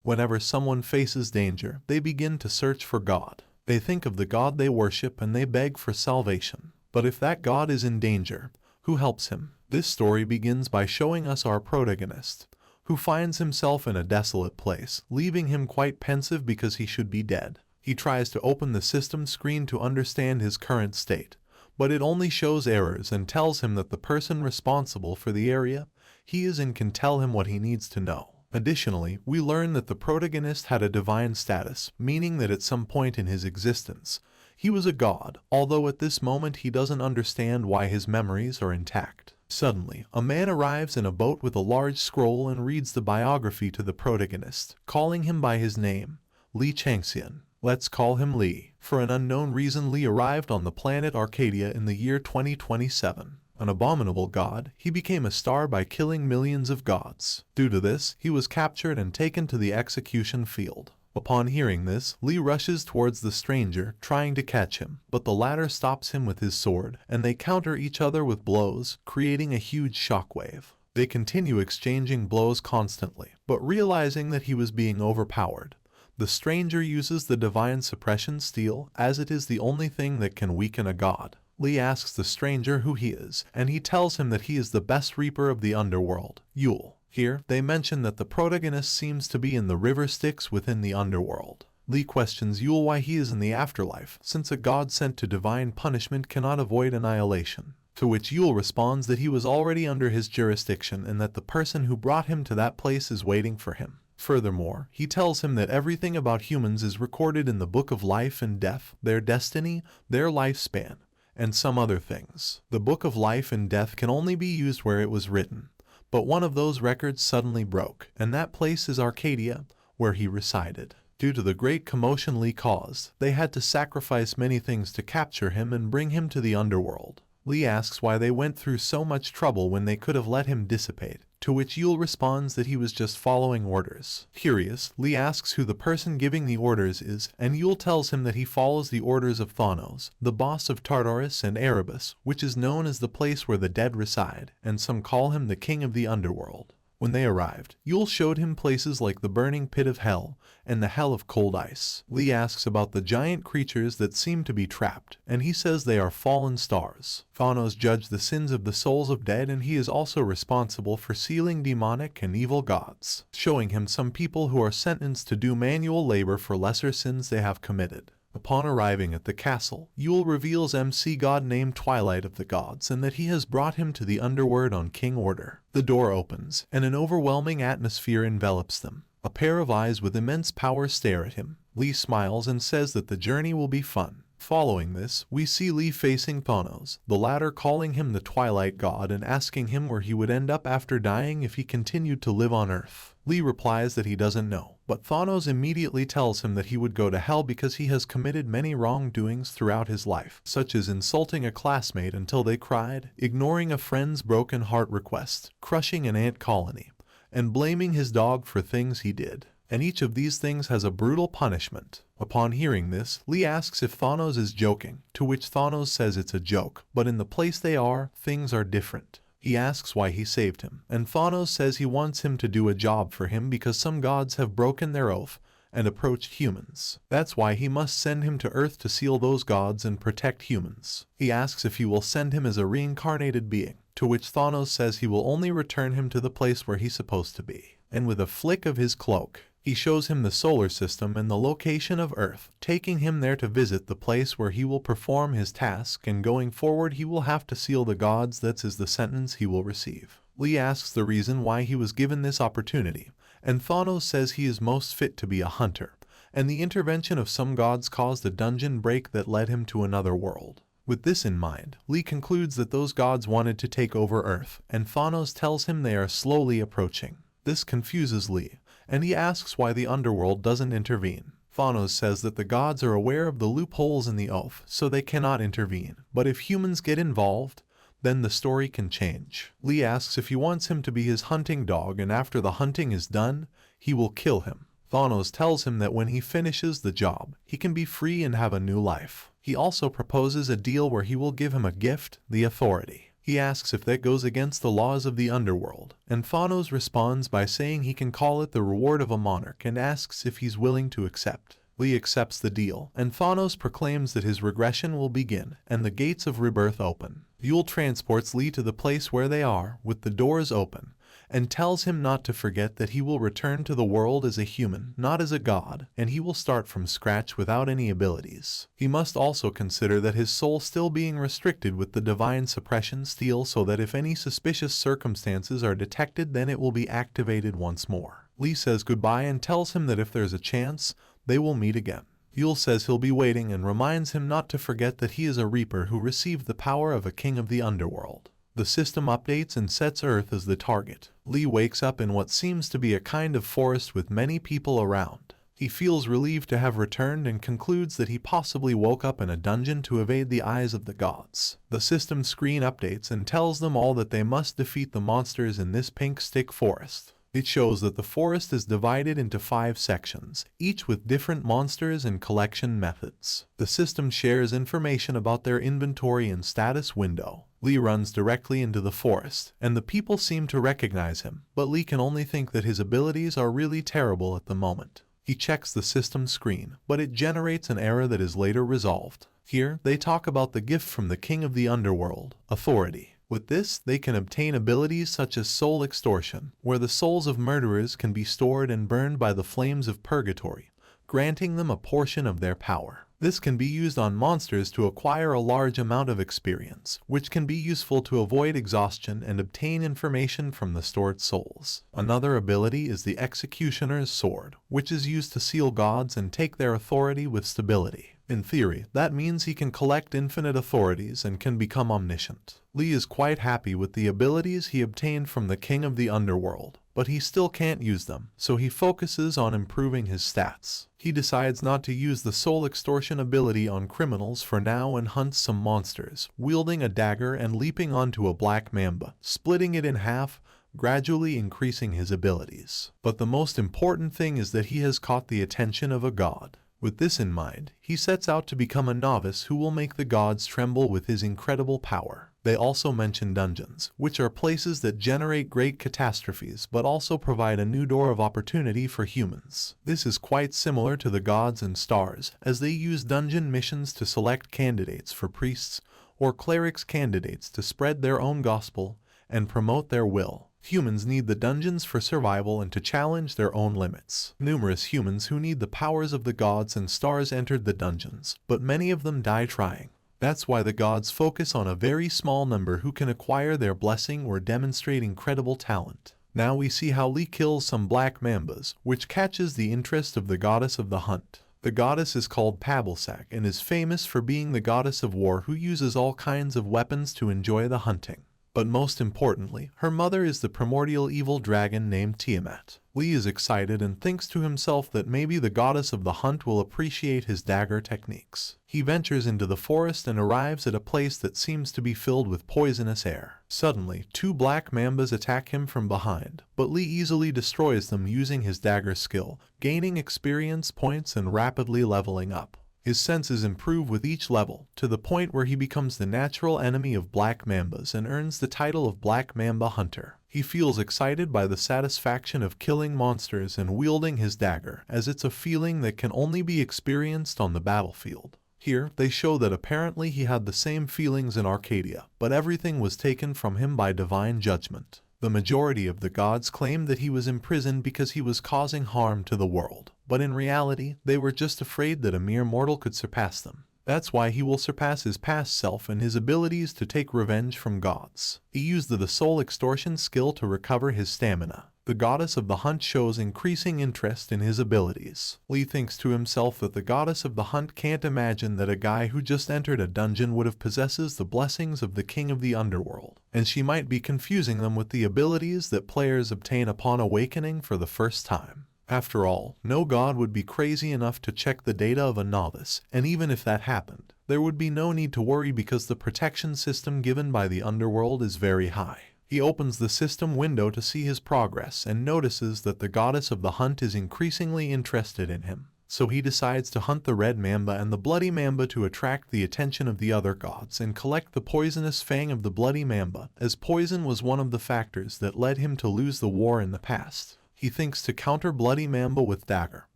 Whenever someone faces danger, they begin to search for God. They think of the God they worship and they beg for salvation. But if that God is in danger, who helps him? This story begins by showing us our protagonist, who finds himself in a desolate place, leaving him quite pensive because he should be dead. He tries to open the system screen to understand his current state, but it only shows errors and tells him that the person responsible for the area he is in can tell him what he needs to know. Additionally, we learn that the protagonist had a divine status, meaning that at some point in his existence, he was a god, although at this moment he doesn't understand why his memories are intact. Suddenly, a man arrives in a boat with a large scroll and reads the biography to the protagonist, calling him by his name, Lee Changseon. Let's call him Lee. For an unknown reason, Lee arrived on the planet Arcadia in the year 2027. An abominable god, he became a star by killing millions of gods. Due to this, he was captured and taken to the execution field. Upon hearing this, Lee rushes towards the stranger, trying to catch him, but the latter stops him with his sword, and they counter each other with blows, creating a huge shockwave. They continue exchanging blows constantly, but realizing that he was being overpowered, the stranger uses the divine suppression steel, as it is the only thing that can weaken a god. Lee asks the stranger who he is, and he tells him that he is the best reaper of the underworld, Yule. Here, they mention that the protagonist seems to be in the river Styx within the underworld. Lee questions Yule why he is in the afterlife, since a god sent to divine punishment cannot avoid annihilation. To which Yule responds that he was already under his jurisdiction and that the person who brought him to that place is waiting for him. Furthermore, he tells him that everything about humans is recorded in the Book of Life and Death, their destiny, their lifespan, and some other things. The Book of Life and Death can only be used where it was written, but one of those records suddenly broke, and that place is Arcadia, where he resided. Due to the great commotion Lee caused, they had to sacrifice many things to capture him and bring him to the underworld. Lee asks why they went through so much trouble when they could have let him dissipate, to which Yule responds that he was just following orders. Curious, Lee asks who the person giving the orders is, and Yule tells him that he follows the orders of Thanos, the boss of Tartarus and Erebus, which is known as the place where the dead reside, and some call him the king of the underworld. When they arrived, Yule showed him places like the burning pit of hell and the hell of cold ice. Lee asks about the giant creatures that seem to be trapped, and he says they are fallen stars. Thanos judged the sins of the souls of dead, and he is also responsible for sealing demonic and evil gods, showing him some people who are sentenced to do manual labor for lesser sins they have committed. Upon arriving at the castle, Yule reveals MC God named Twilight of the gods and that he has brought him to the underworld on king order. The door opens, and an overwhelming atmosphere envelops them. A pair of eyes with immense power stare at him. Lee smiles and says that the journey will be fun. Following this, we see Lee facing Thanos, the latter calling him the Twilight God and asking him where he would end up after dying if he continued to live on Earth. Lee replies that he doesn't know, but Thanos immediately tells him that he would go to hell because he has committed many wrongdoings throughout his life, such as insulting a classmate until they cried, ignoring a friend's broken heart request, crushing an ant colony, and blaming his dog for things he did. And each of these things has a brutal punishment. Upon hearing this, Lee asks if Thanos is joking, to which Thanos says it's a joke, but in the place they are, things are different. He asks why he saved him, and Thanos says he wants him to do a job for him because some gods have broken their oath and approached humans. That's why he must send him to Earth to seal those gods and protect humans. He asks if he will send him as a reincarnated being, to which Thanos says he will only return him to the place where he's supposed to be. And with a flick of his cloak, he shows him the solar system and the location of Earth, taking him there to visit the place where he will perform his task, and going forward he will have to seal the gods. That is the sentence he will receive. Lee asks the reason why he was given this opportunity, and Thanos says he is most fit to be a hunter, and the intervention of some gods caused a dungeon break that led him to another world. With this in mind, Lee concludes that those gods wanted to take over Earth, and Thanos tells him they are slowly approaching. This confuses Lee, and he asks why the underworld doesn't intervene. Thanos says that the gods are aware of the loopholes in the oath, so they cannot intervene, but if humans get involved, then the story can change. Lee asks if he wants him to be his hunting dog, and after the hunting is done, he will kill him. Thanos tells him that when he finishes the job, he can be free and have a new life. He also proposes a deal where he will give him a gift, the authority. He asks if that goes against the laws of the Underworld, and Thanos responds by saying he can call it the reward of a monarch and asks if he's willing to accept. Lee accepts the deal, and Thanos proclaims that his regression will begin, and the gates of rebirth open. Yule transports Lee to the place where they are, with the doors open, and tells him not to forget that he will return to the world as a human, not as a god, and he will start from scratch without any abilities. He must also consider that his soul still being restricted with the divine suppression steel so that if any suspicious circumstances are detected then it will be activated once more. Lee says goodbye and tells him that if there's a chance, they will meet again. Yule says he'll be waiting and reminds him not to forget that he is a reaper who received the power of a king of the Underworld. The system updates and sets Earth as the target. Lee wakes up in what seems to be a kind of forest with many people around. He feels relieved to have returned and concludes that he possibly woke up in a dungeon to evade the eyes of the gods. The system screen updates and tells them all that they must defeat the monsters in this pink stick forest. It shows that the forest is divided into 5 sections, each with different monsters and collection methods. The system shares information about their inventory and status window. Lee runs directly into the forest, and the people seem to recognize him, but Lee can only think that his abilities are really terrible at the moment. He checks the system screen, but it generates an error that is later resolved. Here, they talk about the gift from the King of the Underworld, authority. With this, they can obtain abilities such as soul extortion, where the souls of murderers can be stored and burned by the flames of purgatory, granting them a portion of their power. This can be used on monsters to acquire a large amount of experience, which can be useful to avoid exhaustion and obtain information from the stored souls. Another ability is the Executioner's Sword, which is used to seal gods and take their authority with stability. In theory, that means he can collect infinite authorities and can become omniscient. Lee is quite happy with the abilities he obtained from the King of the Underworld, but he still can't use them, so he focuses on improving his stats. He decides not to use the soul extortion ability on criminals for now and hunts some monsters, wielding a dagger and leaping onto a black mamba, splitting it in half, gradually increasing his abilities. But the most important thing is that he has caught the attention of a god. With this in mind, he sets out to become a novice who will make the gods tremble with his incredible power. They also mention dungeons, which are places that generate great catastrophes but also provide a new door of opportunity for humans. This is quite similar to the gods and stars, as they use dungeon missions to select candidates for priests or clerics candidates to spread their own gospel and promote their will. Humans need the dungeons for survival and to challenge their own limits. Numerous humans who need the powers of the gods and stars entered the dungeons, but many of them die trying. That's why the gods focus on a very small number who can acquire their blessing or demonstrate incredible talent. Now we see how Lee kills some black mambas, which catches the interest of the goddess of the hunt. The goddess is called Pabilsak and is famous for being the goddess of war who uses all kinds of weapons to enjoy the hunting. But most importantly, her mother is the primordial evil dragon named Tiamat. Lee is excited and thinks to himself that maybe the goddess of the hunt will appreciate his dagger techniques. He ventures into the forest and arrives at a place that seems to be filled with poisonous air. Suddenly, 2 black mambas attack him from behind, but Lee easily destroys them using his dagger skill, gaining experience points and rapidly leveling up. His senses improve with each level, to the point where he becomes the natural enemy of black mambas and earns the title of Black Mamba Hunter. He feels excited by the satisfaction of killing monsters and wielding his dagger, as it's a feeling that can only be experienced on the battlefield. Here, they show that apparently he had the same feelings in Arcadia, but everything was taken from him by divine judgment. The majority of the gods claimed that he was imprisoned because he was causing harm to the world, but in reality, they were just afraid that a mere mortal could surpass them. That's why he will surpass his past self and his abilities to take revenge from gods. He used the soul extortion skill to recover his stamina. The goddess of the hunt shows increasing interest in his abilities. Lee thinks to himself that the goddess of the hunt can't imagine that a guy who just entered a dungeon would have possesses the blessings of the King of the Underworld, and she might be confusing them with the abilities that players obtain upon awakening for the first time. After all, no god would be crazy enough to check the data of a novice, and even if that happened, there would be no need to worry because the protection system given by the Underworld is very high. He opens the system window to see his progress and notices that the goddess of the hunt is increasingly interested in him. so he decides to hunt the red mamba and the bloody mamba to attract the attention of the other gods and collect the poisonous fang of the bloody mamba, as poison was one of the factors that led him to lose the war in the past. He thinks to counter bloody mamba with dagger,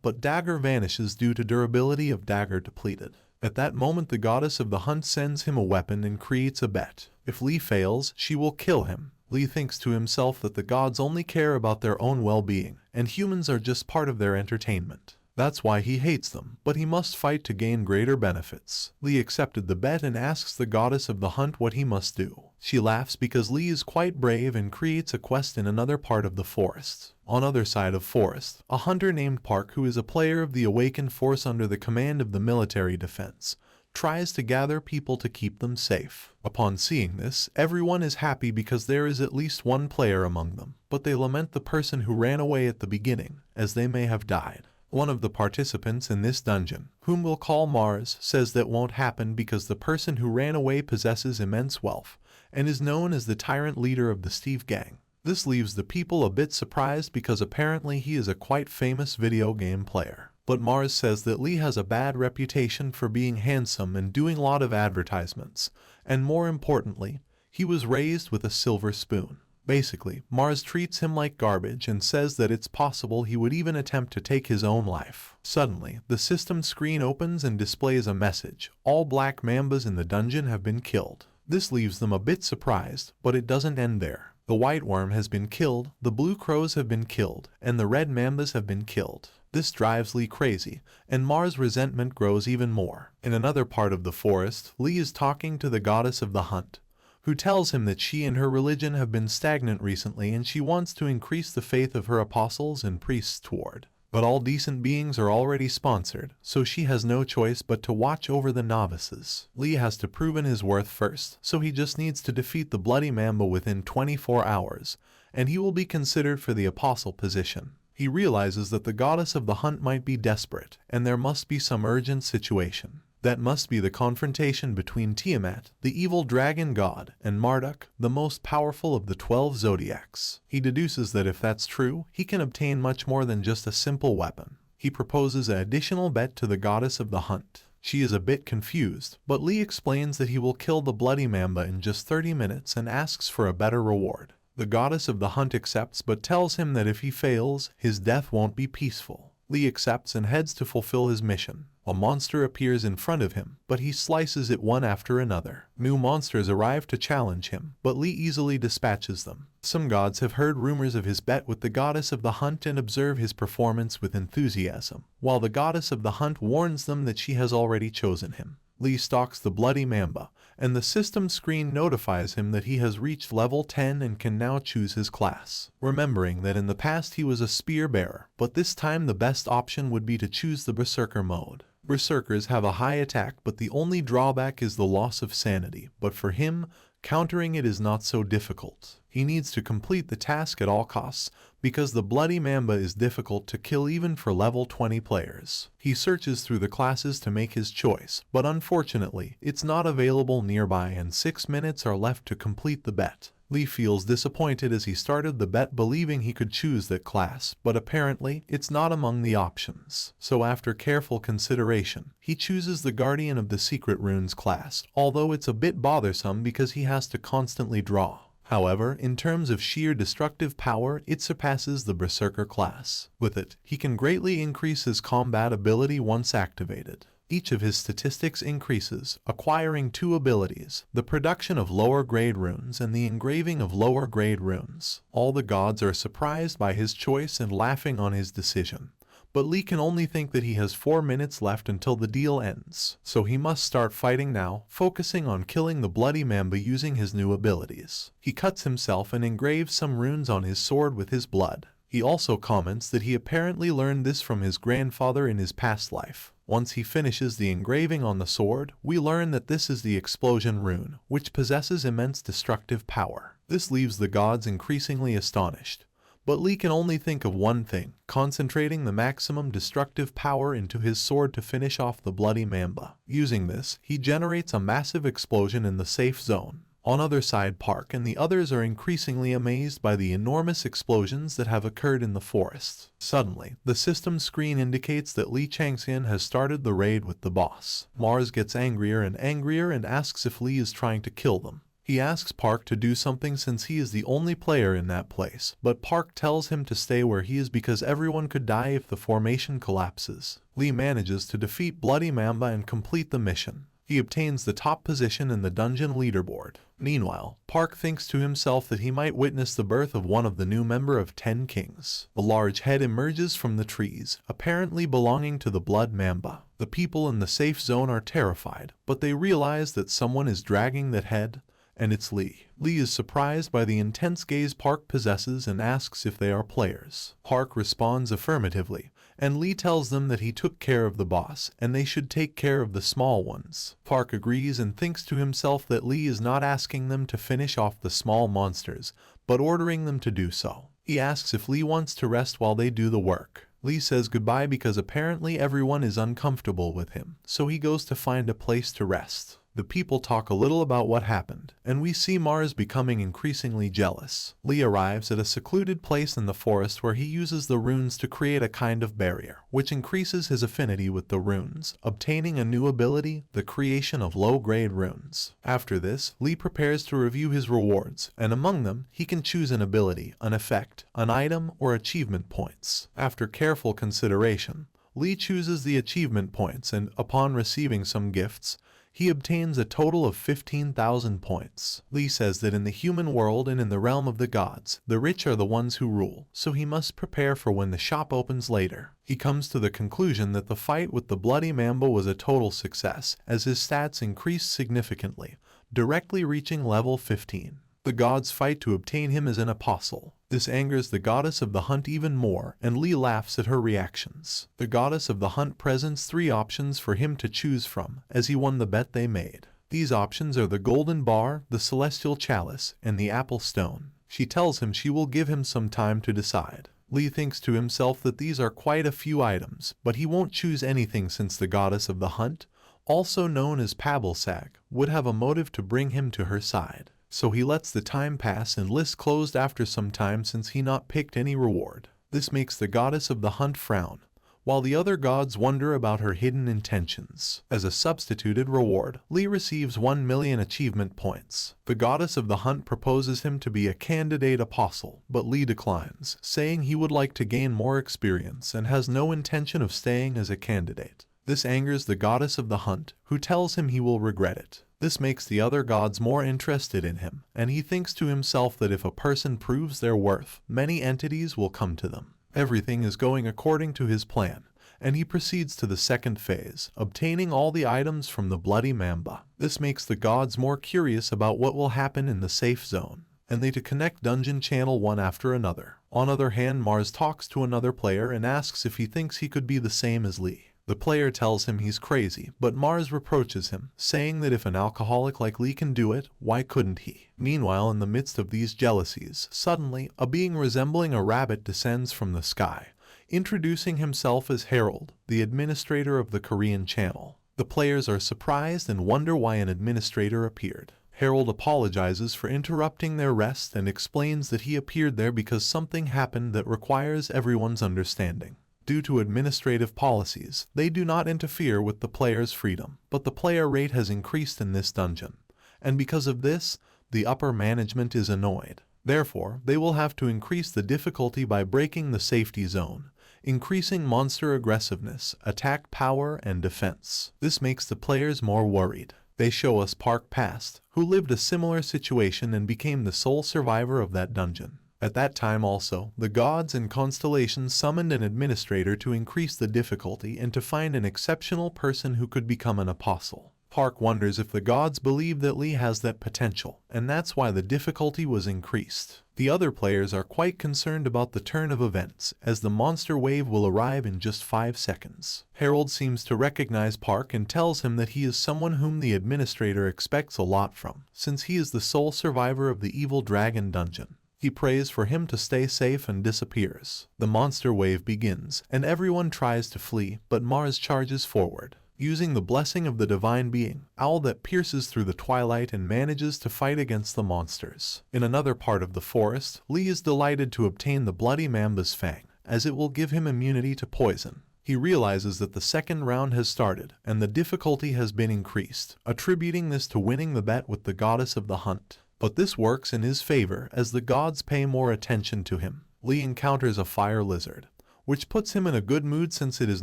but dagger vanishes due to durability of dagger depleted. At that moment the goddess of the hunt sends him a weapon and creates a bet. If Lee fails, she will kill him. Lee thinks to himself that the gods only care about their own well-being, and humans are just part of their entertainment. That's why he hates them, but he must fight to gain greater benefits. Lee accepted the bet and asks the goddess of the hunt what he must do. She laughs because Lee is quite brave and creates a quest in another part of the forest. On other side of forest, a hunter named Park, who is a player of the awakened force under the command of the military defense, tries to gather people to keep them safe. Upon seeing this, everyone is happy because there is at least one player among them, but they lament the person who ran away at the beginning, as they may have died. One of the participants in this dungeon, whom we'll call Mars, says that won't happen because the person who ran away possesses immense wealth and is known as the tyrant leader of the Steve gang. This leaves the people a bit surprised because apparently he is a quite famous video game player. But Mars says that Lee has a bad reputation for being handsome and doing a lot of advertisements, and more importantly, he was raised with a silver spoon. Basically, Mars treats him like garbage and says that it's possible he would even attempt to take his own life. Suddenly, the system screen opens and displays a message. All black mambas in the dungeon have been killed. This leaves them a bit surprised, but it doesn't end there. The white worm has been killed, the blue crows have been killed, and the red mambas have been killed. This drives Lee crazy, and Mars' resentment grows even more. In another part of the forest, Lee is talking to the goddess of the hunt, who tells him that she and her religion have been stagnant recently and she wants to increase the faith of her apostles and priests toward. But all decent beings are already sponsored, so she has no choice but to watch over the novices. Lee has to prove his worth first, so he just needs to defeat the bloody mamba within 24 hours, and he will be considered for the apostle position. He realizes that the goddess of the hunt might be desperate, and there must be some urgent situation. That must be the confrontation between Tiamat, the evil dragon god, and Marduk, the most powerful of the 12 zodiacs. He deduces that if that's true, he can obtain much more than just a simple weapon. He proposes an additional bet to the goddess of the hunt. She is a bit confused, but Lee explains that he will kill the bloody mamba in just 30 minutes and asks for a better reward. The goddess of the hunt accepts but tells him that if he fails, his death won't be peaceful. Lee accepts and heads to fulfill his mission. A monster appears in front of him, but he slices it one after another. New monsters arrive to challenge him, but Lee easily dispatches them. Some gods have heard rumors of his bet with the goddess of the hunt and observe his performance with enthusiasm, while the goddess of the hunt warns them that she has already chosen him. Lee stalks the bloody mamba, and the system screen notifies him that he has reached level 10 and can now choose his class. Remembering that in the past he was a spear bearer, but this time the best option would be to choose the berserker mode. Berserkers have a high attack, but the only drawback is the loss of sanity, but for him, countering it is not so difficult. He needs to complete the task at all costs, because the bloody mamba is difficult to kill even for level 20 players. He searches through the classes to make his choice, but unfortunately, it's not available nearby and 6 minutes are left to complete the bet. Lee feels disappointed as he started the bet believing he could choose that class, but apparently it's not among the options. So after careful consideration, he chooses the Guardian of the Secret Runes class, although it's a bit bothersome because he has to constantly draw. However, in terms of sheer destructive power, it surpasses the Berserker class. With it, he can greatly increase his combat ability once activated. Each of his statistics increases, acquiring 2 abilities, the production of lower-grade runes and the engraving of lower-grade runes. All the gods are surprised by his choice and laughing on his decision. But Lee can only think that he has 4 minutes left until the deal ends, so he must start fighting now, focusing on killing the bloody mamba using his new abilities. He cuts himself and engraves some runes on his sword with his blood. He also comments that he apparently learned this from his grandfather in his past life. Once he finishes the engraving on the sword, we learn that this is the explosion rune, which possesses immense destructive power. This leaves the gods increasingly astonished. But Lee can only think of one thing, concentrating the maximum destructive power into his sword to finish off the bloody mamba. Using this, he generates a massive explosion in the safe zone. On other side, Park and the others are increasingly amazed by the enormous explosions that have occurred in the forest. Suddenly, the system screen indicates that Lee Changseon has started the raid with the boss. Mars gets angrier and asks if Lee is trying to kill them. He asks Park to do something since he is the only player in that place, but Park tells him to stay where he is because everyone could die if the formation collapses. Lee manages to defeat Bloody Mamba and complete the mission. He obtains the top position in the dungeon leaderboard. Meanwhile, Park thinks to himself that he might witness the birth of one of the new member of 10 Kings. A large head emerges from the trees, apparently belonging to the Blood Mamba. The people in the safe zone are terrified, but they realize that someone is dragging that head, and it's Lee. Lee is surprised by the intense gaze Park possesses and asks if they are players. Park responds affirmatively, and Lee tells them that he took care of the boss and they should take care of the small ones. Park agrees and thinks to himself that Lee is not asking them to finish off the small monsters, but ordering them to do so. He asks if Lee wants to rest while they do the work. Lee says goodbye because apparently everyone is uncomfortable with him, so he goes to find a place to rest. The people talk a little about what happened, and we see Mars becoming increasingly jealous. Lee arrives at a secluded place in the forest where he uses the runes to create a kind of barrier, which increases his affinity with the runes, obtaining a new ability, the creation of low-grade runes. After this, Lee prepares to review his rewards, and among them, he can choose an ability, an effect, an item, or achievement points. After careful consideration, Lee chooses the achievement points and, upon receiving some gifts, he obtains a total of 15,000 points. Lee says that in the human world and in the realm of the gods, the rich are the ones who rule, so he must prepare for when the shop opens later. He comes to the conclusion that the fight with the Bloody Mamba was a total success, as his stats increased significantly, directly reaching level 15. The gods fight to obtain him as an apostle. This angers the goddess of the hunt even more, and Lee laughs at her reactions. The goddess of the hunt presents 3 options for him to choose from, as he won the bet they made. These options are the golden bar, the celestial chalice, and the apple stone. She tells him she will give him some time to decide. Lee thinks to himself that these are quite a few items, but he won't choose anything since the goddess of the hunt, also known as Pablsag, would have a motive to bring him to her side. So he lets the time pass and list closed after some time since he not picked any reward. This makes the goddess of the hunt frown, while the other gods wonder about her hidden intentions. As a substituted reward, Lee receives 1 million achievement points. The goddess of the hunt proposes him to be a candidate apostle, but Lee declines, saying he would like to gain more experience and has no intention of staying as a candidate. This angers the goddess of the hunt, who tells him he will regret it. This makes the other gods more interested in him, and he thinks to himself that if a person proves their worth, many entities will come to them. Everything is going according to his plan, and he proceeds to the second phase, obtaining all the items from the Bloody Mamba. This makes the gods more curious about what will happen in the safe zone, and they to connect dungeon channel one after another. On the other hand, Mars talks to another player and asks if he thinks he could be the same as Lee. The player tells him he's crazy, but Mars reproaches him, saying that if an alcoholic like Lee can do it, why couldn't he? Meanwhile, in the midst of these jealousies, suddenly, a being resembling a rabbit descends from the sky, introducing himself as Harold, the administrator of the Korean channel. The players are surprised and wonder why an administrator appeared. Harold apologizes for interrupting their rest and explains that he appeared there because something happened that requires everyone's understanding. Due to administrative policies, they do not interfere with the player's freedom, but the player rate has increased in this dungeon, and because of this, the upper management is annoyed. Therefore, they will have to increase the difficulty by breaking the safety zone, increasing monster aggressiveness, attack power, and defense. This makes the players more worried. They show us Park Past, who lived a similar situation and became the sole survivor of that dungeon. At that time also, the gods and Constellation summoned an administrator to increase the difficulty and to find an exceptional person who could become an apostle. Park wonders if the gods believe that Lee has that potential, and that's why the difficulty was increased. The other players are quite concerned about the turn of events, as the monster wave will arrive in just 5 seconds. Harold seems to recognize Park and tells him that he is someone whom the administrator expects a lot from, since he is the sole survivor of the evil dragon dungeon. He prays for him to stay safe and disappears. The monster wave begins, and everyone tries to flee, but Mars charges forward. Using the blessing of the divine being, Owl that pierces through the twilight and manages to fight against the monsters. In another part of the forest, Lee is delighted to obtain the bloody Mamba's fang, as it will give him immunity to poison. He realizes that the second round has started, and the difficulty has been increased, attributing this to winning the bet with the goddess of the hunt. But this works in his favor as the gods pay more attention to him. Lee encounters a fire lizard, which puts him in a good mood since it is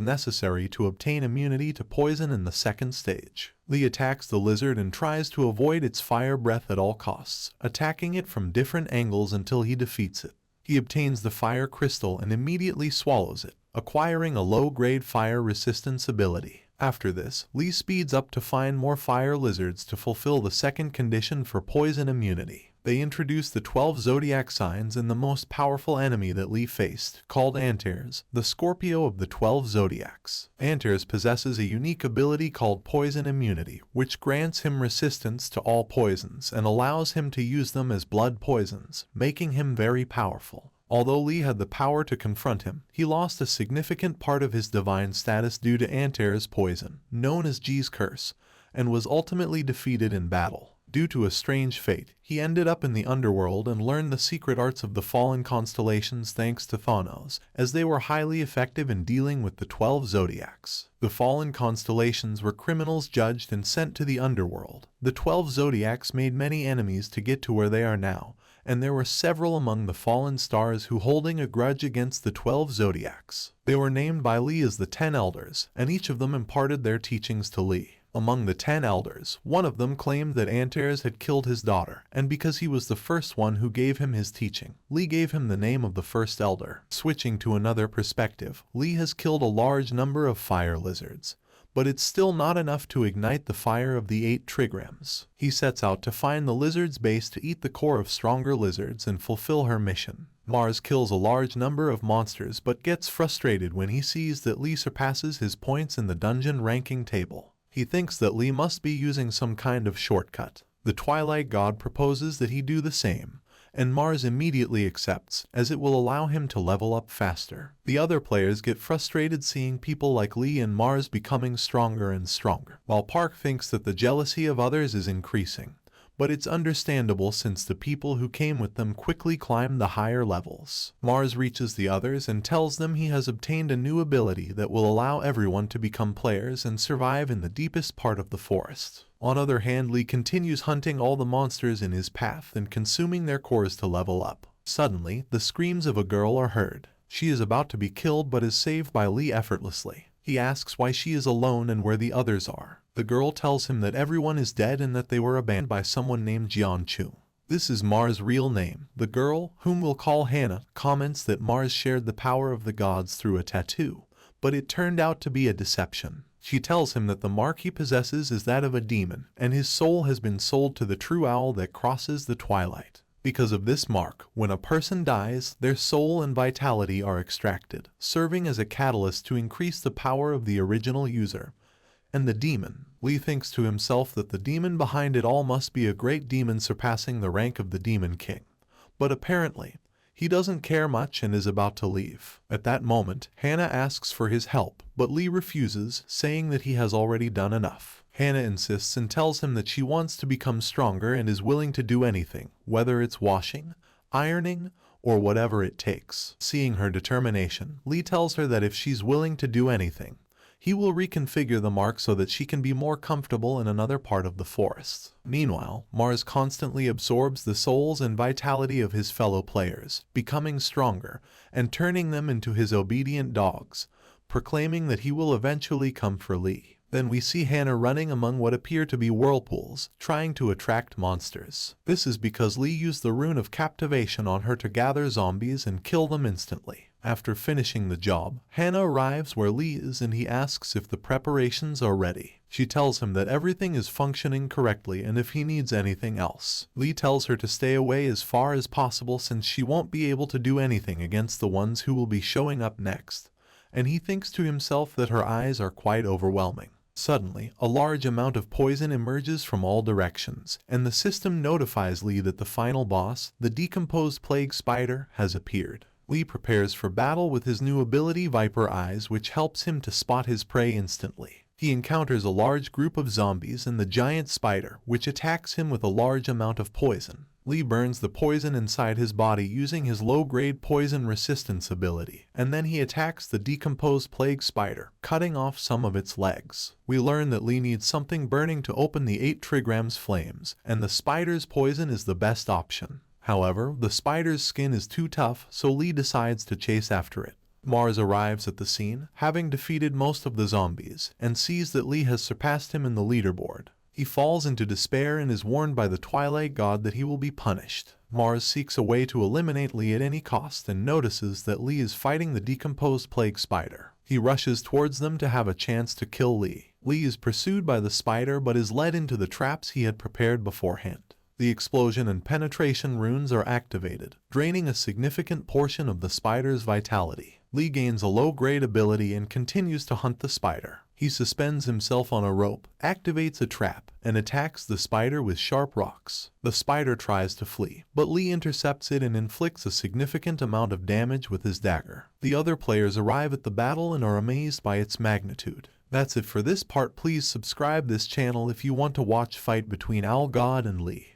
necessary to obtain immunity to poison in the second stage. Lee attacks the lizard and tries to avoid its fire breath at all costs, attacking it from different angles until he defeats it. He obtains the fire crystal and immediately swallows it, acquiring a low-grade fire resistance ability. After this, Lee speeds up to find more fire lizards to fulfill the second condition for poison immunity. They introduce the 12 zodiac signs and the most powerful enemy that Lee faced, called Antares, the Scorpio of the 12 zodiacs. Antares possesses a unique ability called poison immunity, which grants him resistance to all poisons and allows him to use them as blood poisons, making him very powerful. Although Lee had the power to confront him, he lost a significant part of his divine status due to Antares' poison, known as G's curse, and was ultimately defeated in battle. Due to a strange fate, he ended up in the Underworld and learned the secret arts of the fallen constellations thanks to Thanos, as they were highly effective in dealing with the 12 zodiacs. The fallen constellations were criminals judged and sent to the Underworld. The 12 zodiacs made many enemies to get to where they are now, and there were several among the fallen stars who holding a grudge against the 12 zodiacs. They were named by Lee as the 10 elders, and each of them imparted their teachings to Lee. Among the 10 elders, one of them claimed that Antares had killed his daughter, and because he was the first one who gave him his teaching, Lee gave him the name of the first elder. Switching to another perspective, Lee has killed a large number of fire lizards, but it's still not enough to ignite the fire of the 8 trigrams. He sets out to find the lizard's base to eat the core of stronger lizards and fulfill her mission. Mars kills a large number of monsters but gets frustrated when he sees that Lee surpasses his points in the dungeon ranking table. He thinks that Lee must be using some kind of shortcut. The Twilight God proposes that he do the same, and Mars immediately accepts, as it will allow him to level up faster. The other players get frustrated seeing people like Lee and Mars becoming stronger and stronger, while Park thinks that the jealousy of others is increasing. But it's understandable since the people who came with them quickly climbed the higher levels. Mars reaches the others and tells them he has obtained a new ability that will allow everyone to become players and survive in the deepest part of the forest. On the other hand, Lee continues hunting all the monsters in his path and consuming their cores to level up. Suddenly, the screams of a girl are heard. She is about to be killed but is saved by Lee effortlessly. He asks why she is alone and where the others are. The girl tells him that everyone is dead and that they were abandoned by someone named Jianchu. This is Mars' real name. The girl, whom we'll call Hannah, comments that Mars shared the power of the gods through a tattoo, but it turned out to be a deception. She tells him that the mark he possesses is that of a demon, and his soul has been sold to the true owl that crosses the twilight. Because of this mark, when a person dies, their soul and vitality are extracted, serving as a catalyst to increase the power of the original user. And the demon, Lee thinks to himself that the demon behind it all must be a great demon surpassing the rank of the Demon King. But apparently, he doesn't care much and is about to leave. At that moment, Hannah asks for his help, but Lee refuses, saying that he has already done enough. Hannah insists and tells him that she wants to become stronger and is willing to do anything, whether it's washing, ironing, or whatever it takes. Seeing her determination, Lee tells her that if she's willing to do anything, he will reconfigure the mark so that she can be more comfortable in another part of the forest. Meanwhile, Mars constantly absorbs the souls and vitality of his fellow players, becoming stronger and turning them into his obedient dogs, proclaiming that he will eventually come for Lee. Then we see Hannah running among what appear to be whirlpools, trying to attract monsters. This is because Lee used the rune of captivation on her to gather zombies and kill them instantly. After finishing the job, Hannah arrives where Lee is and he asks if the preparations are ready. She tells him that everything is functioning correctly and if he needs anything else. Lee tells her to stay away as far as possible since she won't be able to do anything against the ones who will be showing up next. And he thinks to himself that her eyes are quite overwhelming. Suddenly, a large amount of poison emerges from all directions, and the system notifies Lee that the final boss, the decomposed plague spider, has appeared. Lee prepares for battle with his new ability Viper Eyes, which helps him to spot his prey instantly. He encounters a large group of zombies and the giant spider, which attacks him with a large amount of poison. Lee burns the poison inside his body using his low-grade poison resistance ability, and then he attacks the decomposed plague spider, cutting off some of its legs. We learn that Lee needs something burning to open the 8 trigrams flames, and the spider's poison is the best option. However, the spider's skin is too tough, so Lee decides to chase after it. Mars arrives at the scene, having defeated most of the zombies, and sees that Lee has surpassed him in the leaderboard. He falls into despair and is warned by the Twilight god that he will be punished. Mars seeks a way to eliminate Lee at any cost and notices that Lee is fighting the decomposed plague spider. He rushes towards them to have a chance to kill Lee. Lee is pursued by the spider but is led into the traps he had prepared beforehand. The explosion and penetration runes are activated, draining a significant portion of the spider's vitality. Lee gains a low-grade ability and continues to hunt the spider. He suspends himself on a rope, activates a trap, and attacks the spider with sharp rocks. The spider tries to flee, but Lee intercepts it and inflicts a significant amount of damage with his dagger. The other players arrive at the battle and are amazed by its magnitude. That's it for this part. Please subscribe this channel if you want to watch fight between Owl God and Lee.